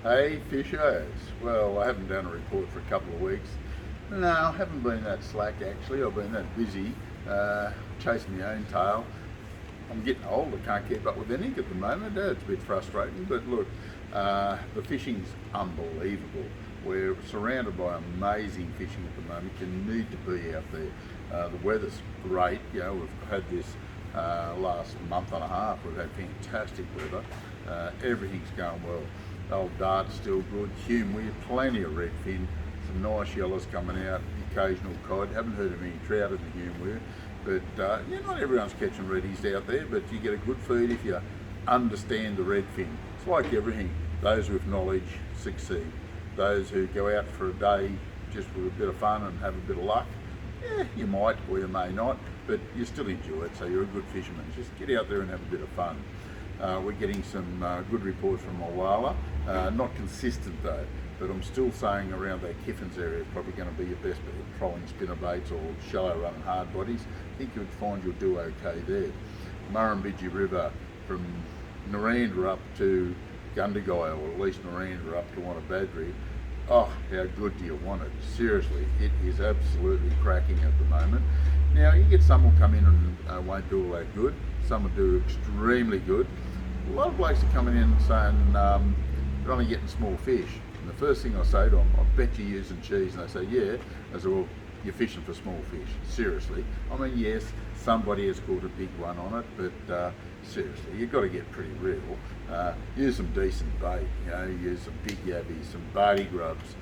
Hey, fishers. Well, I haven't done a report for a couple of weeks. No, I haven't been that slack actually. I've been that busy chasing my own tail. I'm getting old. I can't keep up with anything at the moment. It's a bit frustrating, but look, the fishing's unbelievable. We're surrounded by amazing fishing at the moment. You need to be out there. The weather's great. We've had this last month and a half. We've had fantastic weather. Everything's going well. Old dart's still good. Hume, we have plenty of redfin, some nice yellows coming out, occasional cod. Haven't heard of any trout in the Hume weir, but not everyone's catching reddies out there, but you get a good feed if you understand the redfin. It's like everything. Those with knowledge succeed. Those who go out for a day just with a bit of fun and have a bit of luck, you might or you may not, but you still enjoy it, so you're a good fisherman. Just get out there and have a bit of fun. We're getting some good reports from Wagga, not consistent though, but I'm still saying around that Kiffins area is probably going to be your best bet of trolling spinner baits or shallow running hard bodies. I think you'd find you'll do okay there. Murrumbidgee River from Naranda up to Gundagai, or at least Naranda up to Wantabadgery. Oh, how good do you want it? Seriously, it is absolutely cracking at the moment. Now, you get some will come in and won't do all that good. Some will do extremely good. A lot of blokes are coming in and saying they're only getting small fish. And the first thing I say to them, I bet you're using cheese. And they say, yeah. I say, well, you're fishing for small fish. Seriously. I mean, yes, somebody has caught a big one on it, but seriously, you've got to get pretty real. Use some decent bait, use some big yabbies, some barty grubs,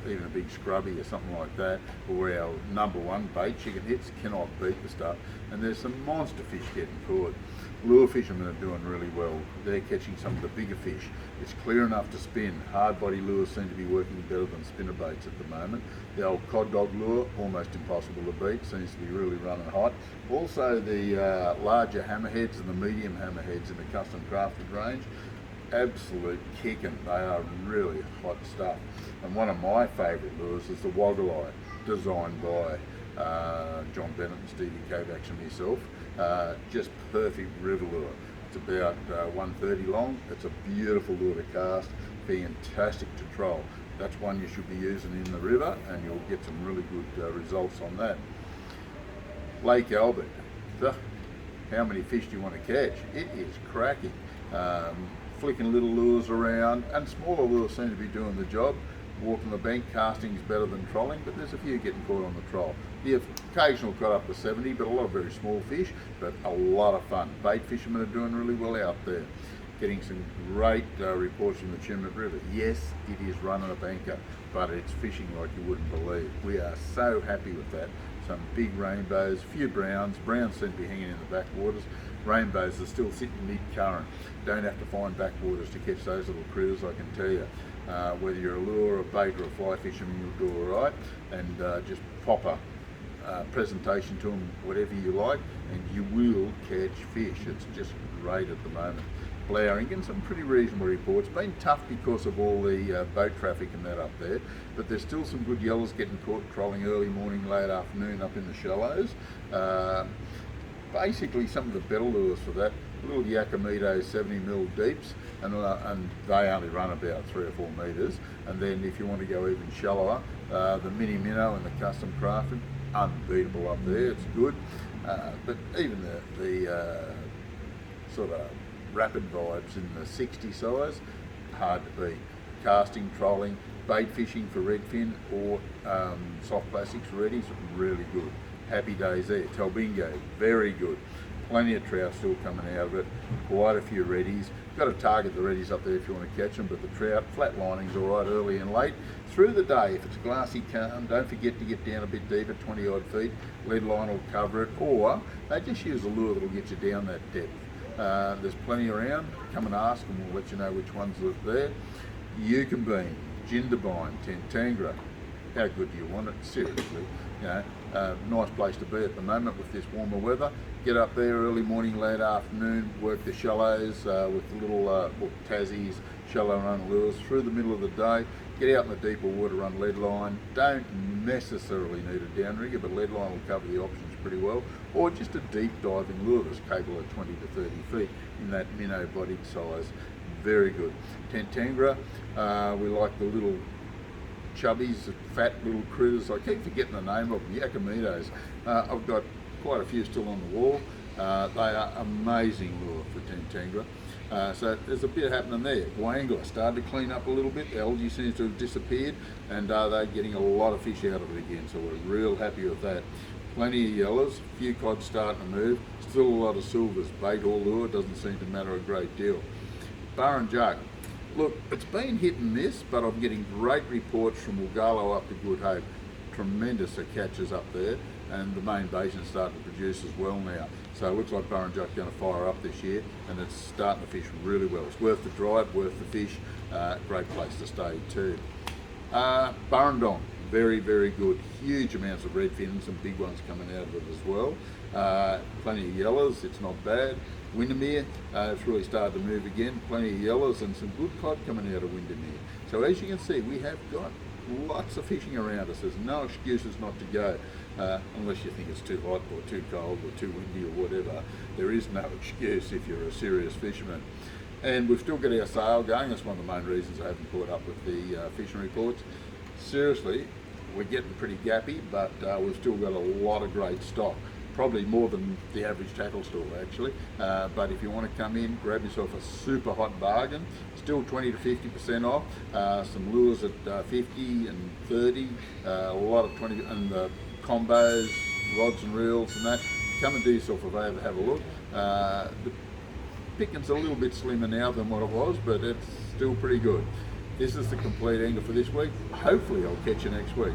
even a big scrubby or something like that, or our number one bait, chicken hits, cannot beat the stuff. And there's some monster fish getting caught. Lure fishermen are doing really well. They're catching some of the bigger fish. It's clear enough to spin. Hard body lures seem to be working better than spinner baits at the moment. The old cod dog lure, almost impossible to beat, seems to be really running hot. Also the larger hammerheads and the medium hammerheads in the custom crafted range, absolute kicking. They are really hot stuff. And one of my favourite lures is the Wagga, designed by John Bennett and Stevie Kovacs and myself. Just perfect river lure. It's about 130 long. It's a beautiful lure to cast, fantastic to troll. That's one you should be using in the river, and you'll get some really good results on that. Lake Albert. How many fish do you want to catch? It is cracking. Flicking little lures around, and smaller lures seem to be doing the job. Walking the bank casting is better than trolling, but there's a few getting caught on the troll. The occasional got up to 70, but a lot of very small fish, but a lot of fun. Bait fishermen are doing really well out there. Getting some great reports from the Chimney River. Yes, it is running a banker, but it's fishing like you wouldn't believe. We are so happy with that. Some big rainbows, few browns. Browns seem to be hanging in the backwaters. Rainbows are still sitting mid-current. Don't have to find backwaters to catch those little critters, I can tell you. Whether you're a lure, a bait, or a fly fisherman, you'll do all right. And just pop a presentation to them, whatever you like, and you will catch fish. It's just great at the moment. Blowering, and some pretty reasonable reports. Been tough because of all the boat traffic and that up there, but there's still some good yellows getting caught trolling early morning, late afternoon up in the shallows. Basically, some of the better lures for that, little Yakimeto 70mm deeps, and they only run about 3 or 4 metres. And then if you want to go even shallower, the mini minnow and the custom crafted, unbeatable up there. It's good, but even the sort of rapid vibes in the 60 size, hard to beat. Casting, trolling, bait fishing for redfin or soft plastics reddies, really good. Happy days there. Talbingo, very good. Plenty of trout still coming out of it. Quite a few reddies. Got to target the reddies up there if you want to catch them, but the trout, flat lining's all right early and late. Through the day, if it's glassy calm, don't forget to get down a bit deeper, 20 odd feet. Lead line will cover it, or they just use a lure that'll get you down that depth. There's plenty around. Come and ask and we'll let you know which ones are there. Yukon bean, Jindabyne, Tentangra. How good do you want it? Seriously. Nice place to be at the moment with this warmer weather. Get up there early morning, late afternoon, work the shallows with the little Tassies, shallow run lures through the middle of the day. Get out in the deeper water, run lead line. Don't necessarily need a downrigger, but lead line will cover the options pretty well. Or just a deep diving lure that's capable of 20 to 30 feet in that minnow bodied size. very good. Tentangra, we like the little chubbies, fat little critters. I keep forgetting the name of them, Yakamitos. I've got quite a few still on the wall. They are amazing lure for Tentangra. So there's a bit happening there. Wagga started to clean up a little bit. The algae seems to have disappeared, and they're getting a lot of fish out of it again. So we're real happy with that. Plenty of yellows, a few cods starting to move. Still a lot of silvers. Bait or lure doesn't seem to matter a great deal. Bar and jug. Look, it's been hit and miss, but I'm getting great reports from Wagga up to Good Hope. Tremendous catches up there, and the main basin's starting to produce as well now. So it looks like Bar and Jug's going to fire up this year, and it's starting to fish really well. It's worth the drive, worth the fish. Great place to stay too. Burrendong, very, very good. Huge amounts of redfin and some big ones coming out of it as well. Plenty of yellows, it's not bad. Windermere, it's really started to move again. Plenty of yellows and some good cod coming out of Windermere. So as you can see, we have got lots of fishing around us. There's no excuses not to go, unless you think it's too hot or too cold or too windy or whatever. There is no excuse if you're a serious fisherman. And we've still got our sale going. That's one of the main reasons I haven't caught up with the fishing reports. Seriously, we're getting pretty gappy, but we've still got a lot of great stock. Probably more than the average tackle store actually, but if you want to come in, grab yourself a super hot bargain. Still 20 to 50% off. Some lures at 50 and 30, a lot of 20 and the combos, rods and reels and that. Come and do yourself a favour, have a look. The picking's a little bit slimmer now than what it was, but it's still pretty good. This is the Compleat Angler for this week. Hopefully I'll catch you next week.